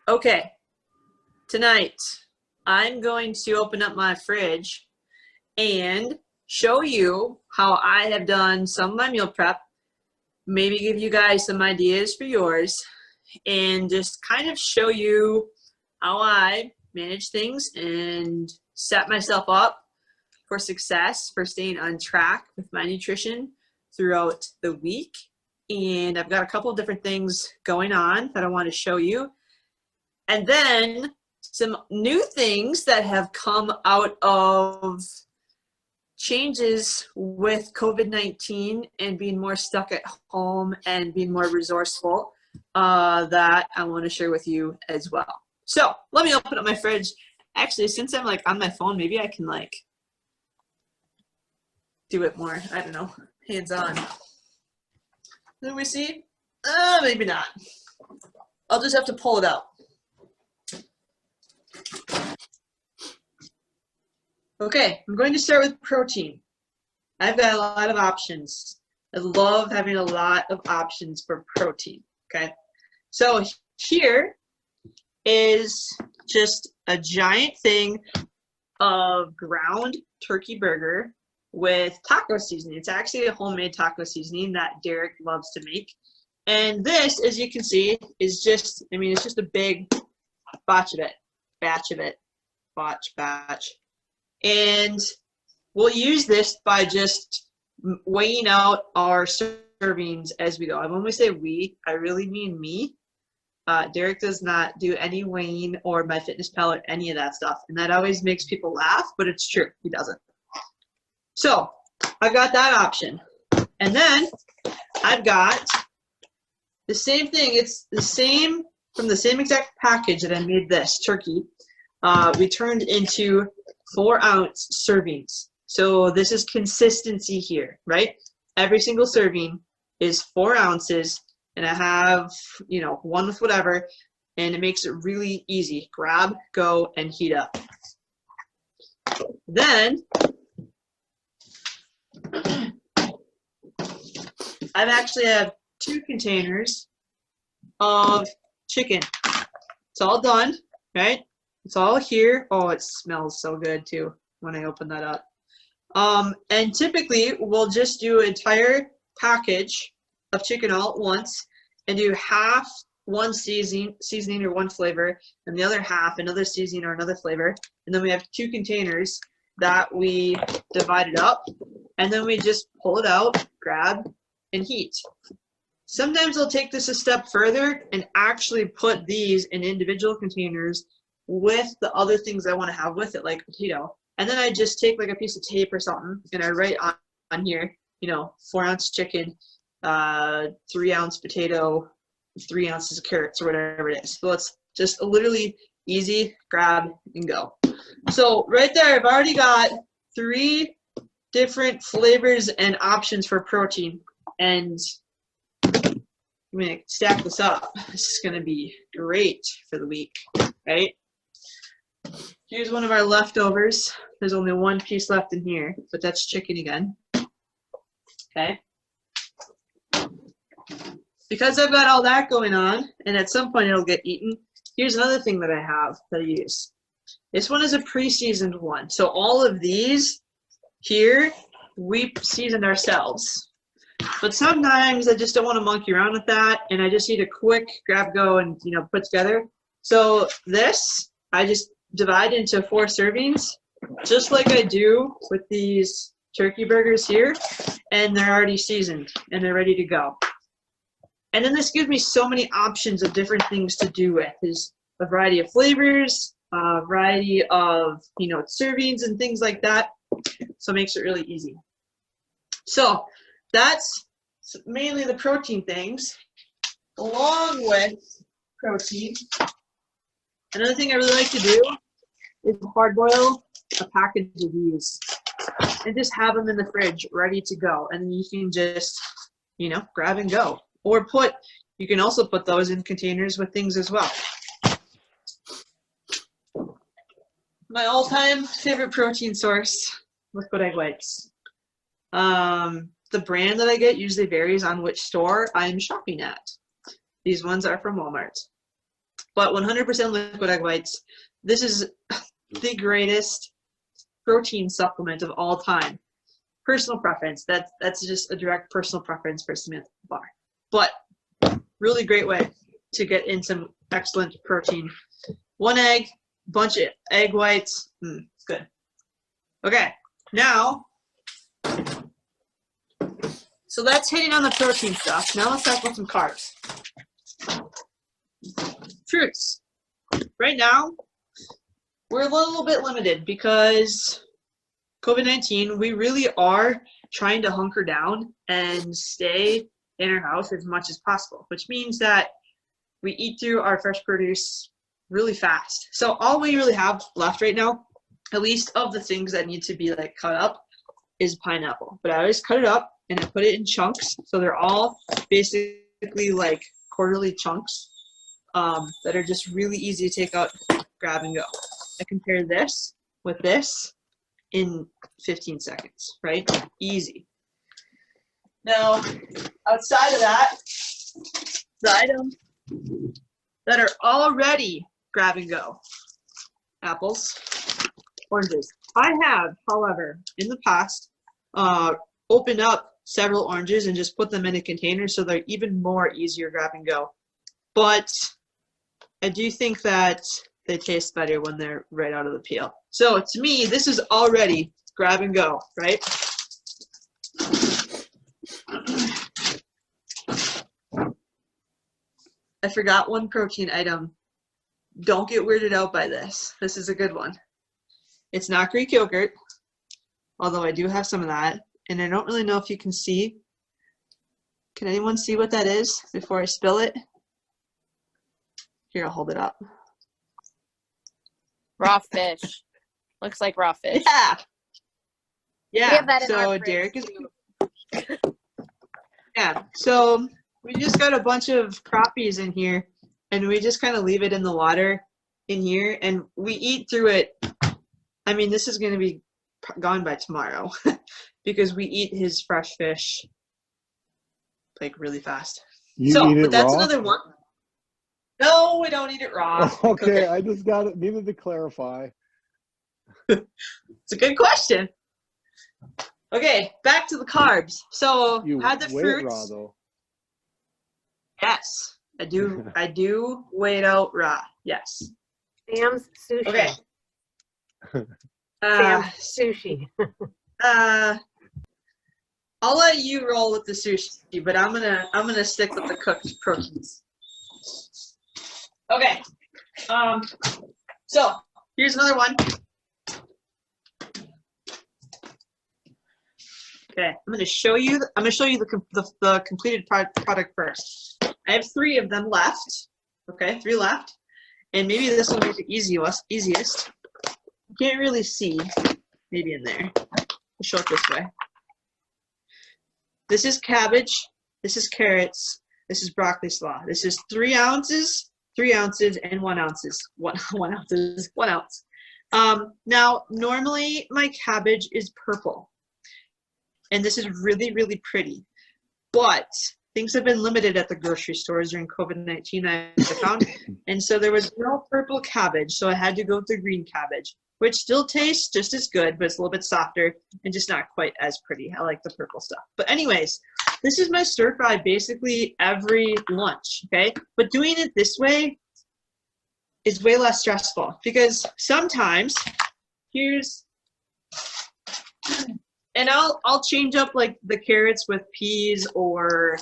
Okay, tonight I'm going to open up my fridge and show you how I have done some of my meal prep, maybe give you guys some ideas for yours, and just kind of show you how I manage things and set myself up for success, for staying on track with my nutrition throughout the week. And I've got a couple of different things going on that I want to show you. And then some new things that have come out of changes with COVID-19 and being more stuck at home and being more resourceful that I want to share with you as well. So let me open up my fridge. Actually, since I'm like on my phone, maybe I can like do it more. I don't know, hands on. Let me see. Maybe not. I'll just have to pull it out. Okay, I'm going to start with protein. I've got a lot of options. I love having a lot of options for protein, okay? So here is just a giant thing of ground turkey burger with taco seasoning. It's actually a homemade taco seasoning that Derek loves to make. And this, as you can see, is just, it's just a big batch of it. And we'll use this by just weighing out our servings as we go. And when we say we, I really mean me. Derek does not do any weighing or MyFitnessPal or any of that stuff. And that always makes people laugh, but it's true. He doesn't. So I've got that option. And then I've got the same thing. It's the same from the same exact package that I made this turkey. We turned into 4-ounce servings. So this is consistency here, right? Every single serving is 4 ounces, and I have, one with whatever, and it makes it really easy. Grab, go, and heat up. Then I've actually have 2 containers of chicken. It's all done, right? It's all here. Oh, it smells so good too when I open that up. And typically we'll just do an entire package of chicken all at once and do half one seasoning or one flavor and the other half another seasoning or another flavor. And then we have 2 containers that we divided up, and then we just pull it out, grab, and heat. Sometimes I'll take this a step further and actually put these in individual containers with the other things I want to have with it, like potato. And then I just take like a piece of tape or something and I write on here, 4-ounce chicken, 3-ounce potato, 3 ounces of carrots or whatever it is. So it's just literally easy, grab and go. So right there, I've already got 3 different flavors and options for protein. And I'm gonna stack this up. This is gonna be great for the week, right? Here's one of our leftovers. There's only 1 piece left in here, but that's chicken again. Okay. Because I've got all that going on, and at some point it'll get eaten, here's another thing that I have that I use. This one is a pre-seasoned one. So all of these here, we seasoned ourselves. But sometimes I just don't want to monkey around with that, and I just need a quick grab, go, and put together. So this, I just divide into 4 servings, just like I do with these turkey burgers here, and they're already seasoned and they're ready to go. And then this gives me so many options of different things to do with. There's a variety of flavors, a variety of servings and things like that. So it makes it really easy. So that's mainly the protein things. Along with protein, another thing I really like to do is hard boil a package of these and just have them in the fridge ready to go. And then you can just, grab and go. Or you can also put those in containers with things as well. My all-time favorite protein source, liquid egg whites. The brand that I get usually varies on which store I'm shopping at. These ones are from Walmart. but 100% liquid egg whites. This is the greatest protein supplement of all time. Personal preference. That's just a direct personal preference for Samantha Bahr. But really great way to get in some excellent protein. 1 egg, bunch of egg whites. It's good. Okay, now, so that's hitting on the protein stuff. Now let's talk about some carbs. Fruits. Right now, we're a little bit limited because COVID-19, we really are trying to hunker down and stay in our house as much as possible, which means that we eat through our fresh produce really fast. So all we really have left right now, at least of the things that need to be like cut up, is pineapple. But I always cut it up and I put it in chunks. So they're all basically like quarterly chunks that are just really easy to take out, grab and go. I compare this with this in 15 seconds, right? Easy. Now, outside of that, the items that are already grab and go: apples, oranges. I have, however, in the past, opened up several oranges and just put them in a container so they're even more easier grab and go. But I do think that they taste better when they're right out of the peel. So to me, this is already grab and go, right? I forgot one protein item. Don't get weirded out by this. This is a good one. It's not Greek yogurt, although I do have some of that. And I don't really know if you can see. Can anyone see what that is before I spill it? Here, I'll hold it up. Raw fish. Looks like raw fish. Yeah. Yeah. We have that in so our Derek is. too. Yeah. So we just got a bunch of crappies in here, and we just kind of leave it in the water in here, and we eat through it. I mean, this is going to be gone by tomorrow because we eat his fresh fish like really fast. But that's raw? another one. No, we don't eat it raw. Okay, I just needed to clarify. It's a good question. Okay, back to the carbs. So You had the weigh fruits. it raw though. Yes, I do. I do weigh it out raw. Yes. Sam's sushi. Okay. Sam's sushi. I'll let you roll with the sushi, but I'm gonna stick with the cooked proteins. Okay. So here's another one. Okay, I'm gonna show you the completed product first. I have 3 of them left. Okay, 3 left, and maybe this will make it easiest. You can't really see, maybe in there. I'll show it this way. This is cabbage. This is carrots. This is broccoli slaw. This is 3 ounces, 3 ounces, and 1 ounce. 1 ounce. Now, normally my cabbage is purple, and this is really, really pretty, but things have been limited at the grocery stores during COVID-19, I found, and so there was no purple cabbage, so I had to go with the green cabbage, which still tastes just as good, but it's a little bit softer and just not quite as pretty. I like the purple stuff. But anyways, this is my stir fry basically every lunch, okay? But doing it this way is way less stressful because sometimes, and I'll change up like the carrots with peas or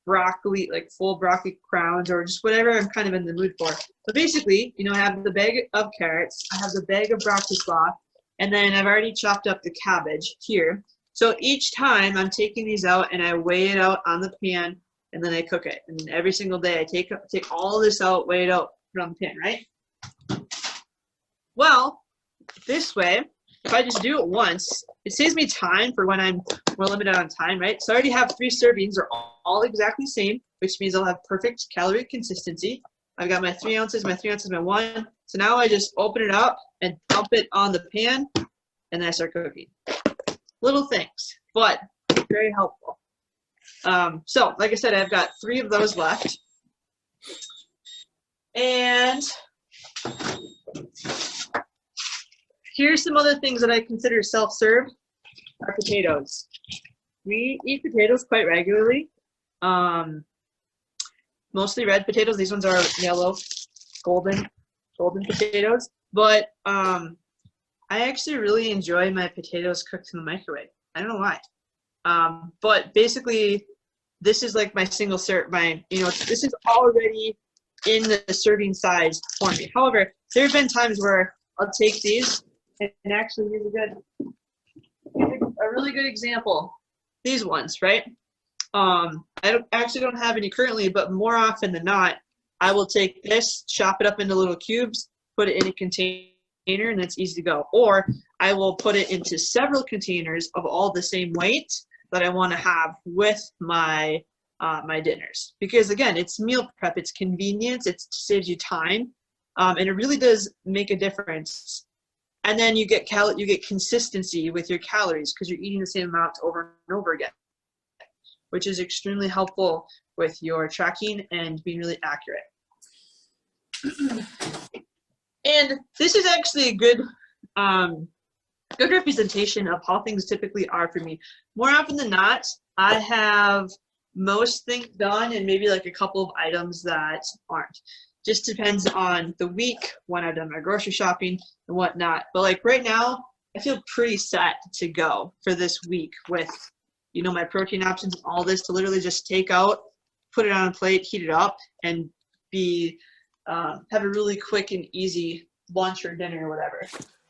broccoli, like full broccoli crowns or just whatever I'm kind of in the mood for. But basically, I have the bag of carrots, I have the bag of broccoli slaw, and then I've already chopped up the cabbage here. So each time I'm taking these out and I weigh it out on the pan and then I cook it. And every single day I take all this out, weigh it out, put it on the pan, right? Well, this way, if I just do it once, it saves me time for when we're limited on time, right? So I already have 3 servings, they're all exactly the same, which means I'll have perfect calorie consistency. I've got my 3 ounces, my 1. So now I just open it up and dump it on the pan, and then I start cooking. Little things, but very helpful. So like I said, I've got 3 of those left. And here's some other things that I consider self-serve are potatoes. We eat potatoes quite regularly. Mostly red potatoes. These ones are yellow, golden potatoes. But I actually really enjoy my potatoes cooked in the microwave. I don't know why. But basically, this is like my single serve. This is already in the serving size for me. However, there have been times where I'll take these and actually here's a really good example. These ones, right? I actually don't have any currently, but more often than not, I will take this, chop it up into little cubes, put it in a container, and it's easy to go. Or I will put it into several containers of all the same weight that I want to have with my my dinners. Because again, it's meal prep, it's convenience, it saves you time, and it really does make a difference. And then you get consistency with your calories because you're eating the same amount over and over again, which is extremely helpful with your tracking and being really accurate. And this is actually a good representation of how things typically are for me. More often than not, I have most things done and maybe like a couple of items that aren't. Just depends on the week, when I've done my grocery shopping and whatnot. But like right now, I feel pretty set to go for this week with, my protein options and all this to literally just take out, put it on a plate, heat it up, and have a really quick and easy lunch or dinner or whatever.